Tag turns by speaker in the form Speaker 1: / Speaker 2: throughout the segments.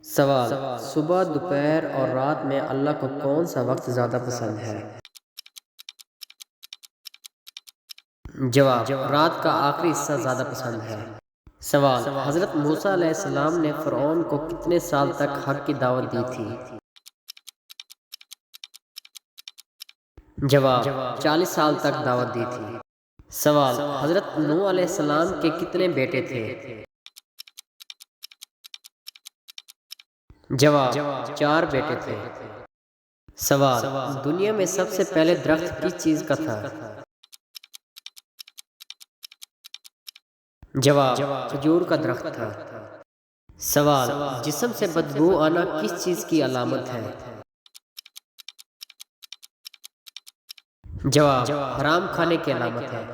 Speaker 1: سوال: صبح، دوپہر اور رات میں اللہ کو کون سا وقت زیادہ پسند ہے؟ جواب: رات کا آخری حصہ زیادہ پسند ہے۔ سوال: حضرت موسیٰ علیہ السلام نے فرعون کو کتنے سال تک حق کی دعوت دی تھی؟ جواب: 40 سال تک دعوت دی تھی۔ سوال: حضرت نوح علیہ السلام کے کتنے بیٹے تھے؟ جواب: 4 بیٹے تھے۔ سوال: دنیا میں سب سے پہلے درخت کس چیز کا تھا؟ جواب: کھجور کا درخت تھا۔ سوال: جسم سے بدبو آنا کس چیز کی علامت ہے؟ جواب: حرام کھانے کی علامت ہے۔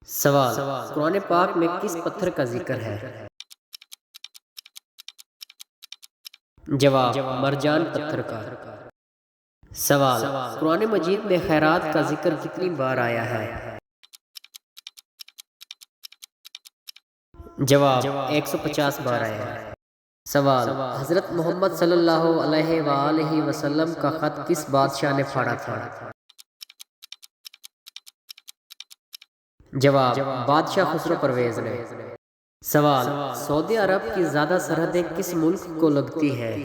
Speaker 1: سوال: قرآن پاک میں کس پتھر کا ذکر ہے؟ جواب: مرجان پتھر کا۔ سوال: قرآن مجید میں خیرات کا ذکر کتنی بار آیا ہے؟ جواب: 150 بار آیا ہے۔ سوال: حضرت محمد صلی اللہ علیہ وآلہ وسلم کا خط کس بادشاہ نے پھاڑا تھا؟ جواب: بادشاہ خسرو پرویز نے۔ سوال: سعودی عرب کی زیادہ سرحدیں کس ملک کو لگتی ہیں؟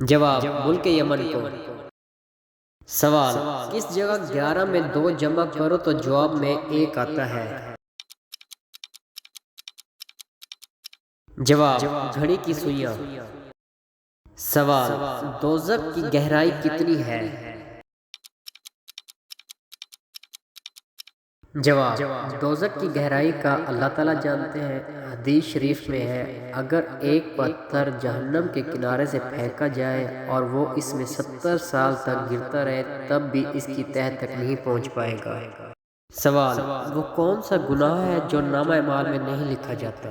Speaker 1: جواب: ملک یمن کو۔ سوال: کس جگہ 11 میں 2 جمع کرو تو جواب میں 1 آتا ہے؟ جواب: گھڑی کی سوئیاں۔ سوال: دوزخ کی گہرائی کتنی ہے؟ جواب: دوزخ کی گہرائی کا اللہ تعالیٰ جانتے ہیں۔ حدیث شریف میں ہے، اگر ایک پتھر جہنم کے کنارے سے پھینکا جائے اور وہ اس میں 70 سال تک گرتا رہے تب بھی اس کی تہہ تک نہیں پہنچ پائے گا۔ سوال: وہ کون سا گناہ ہے جو نامہ اعمال میں نہیں لکھا جاتا؟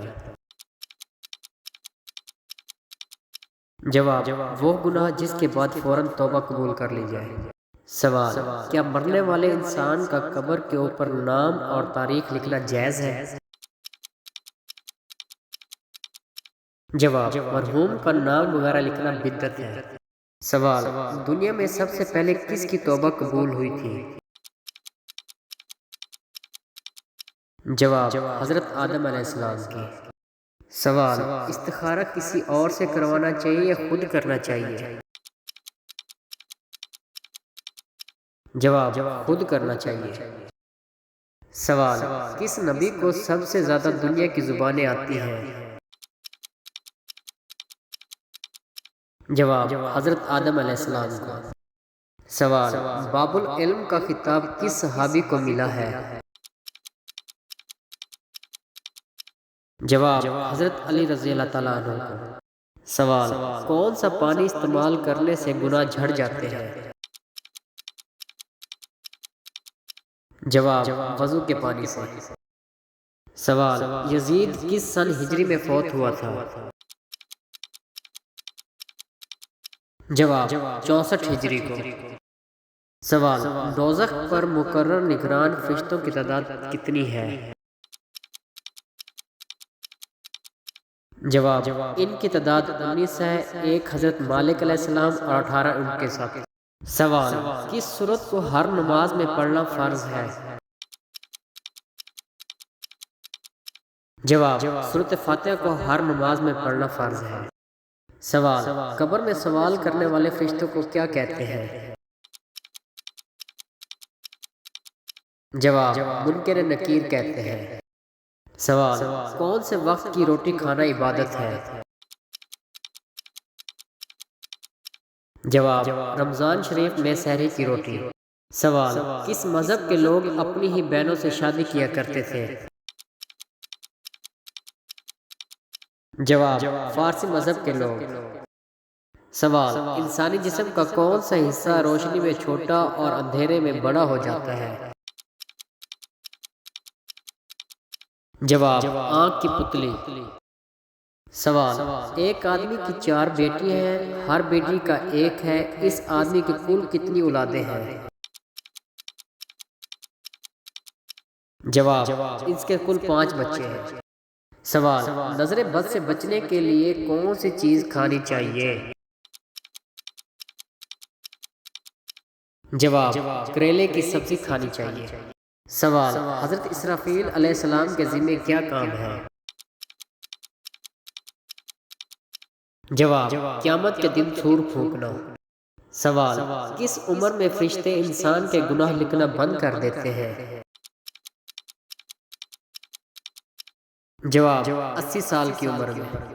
Speaker 1: جواب: وہ گناہ جس کے بعد فوراً توبہ قبول کر لی جائے۔ سوال: کیا مرنے والے انسان کا قبر کے اوپر نام اور تاریخ لکھنا جائز ہے؟ جواب: مرحوم کا نام وغیرہ لکھنا بدعت ہے۔ سوال: دنیا میں سب سے پہلے کس کی توبہ قبول ہوئی تھی؟ جواب: حضرت آدم علیہ السلام کی۔ سوال: استخارہ کسی اور سے کروانا چاہیے یا خود کرنا چاہیے؟ جواب: خود کرنا چاہیے۔ سوال: کس نبی کو سب سے زیادہ دنیا کی زبانیں آتی ہیں؟ جواب: حضرت آدم علیہ السلام کو۔ سوال: باب العلم کا خطاب کس صحابی کو ملا ہے؟ جواب: حضرت علی رضی اللہ تعالیٰ عنہ کو۔ سوال: کون سا پانی استعمال کرنے سے گناہ جھڑ جاتے ہیں؟ جواب: وضو کے پانی سے۔ سوال: یزید کس سن ہجری میں فوت ہوا تھا؟ جواب: 64 ہجری کو۔ سوال: دوزخ پر مقرر نگران فرشتوں کی تعداد کتنی ہے؟ جواب: ان کی تعداد 19 ہے، 1 حضرت مالک علیہ السلام اور 18 ان کے ساتھ۔ سوال: کس سورت کو ہر نماز میں پڑھنا فرض ہے؟ جواب: سورت فاتحہ کو ہر نماز میں پڑھنا فرض ہے۔ سوال: قبر میں سوال کرنے والے فرشتوں کو کیا کہتے ہیں؟ جواب: منکر نکیر کہتے ہیں۔ سوال: کون سے وقت کی روٹی کھانا عبادت ہے؟ جواب: رمضان شریف میں سحری کی روٹی۔ سوال: کس مذہب کے لوگ اپنی ہی بہنوں سے شادی کیا کرتے تھے؟ جواب: فارسی مذہب کے لوگ۔ سوال: انسانی جسم کا کون سا حصہ روشنی میں چھوٹا اور اندھیرے میں بڑا ہو جاتا ہے؟ جواب: آنکھ کی پتلی۔ سوال: ایک آدمی کی 4 بیٹیاں ہیں، ہر بیٹی کا 1 ہے، اس آدمی کی کل کتنی اولادیں ہیں؟ جواب: اس کے کل 5 بچے ہیں۔ سوال، نظر بد سے بچنے کے لیے کون سی چیز کھانی چاہیے؟ جواب، کریلے کی سبزی کھانی چاہیے۔ سوال، حضرت اسرافیل علیہ السلام کے ذمہ کیا کام ہے؟ جواب، قیامت کے دن سور پھونکنا۔ سوال، کس عمر میں فرشتے انسان کے گناہ لکھنا بند کر دیتے ہیں؟ جواب، 80 سال کی عمر میں۔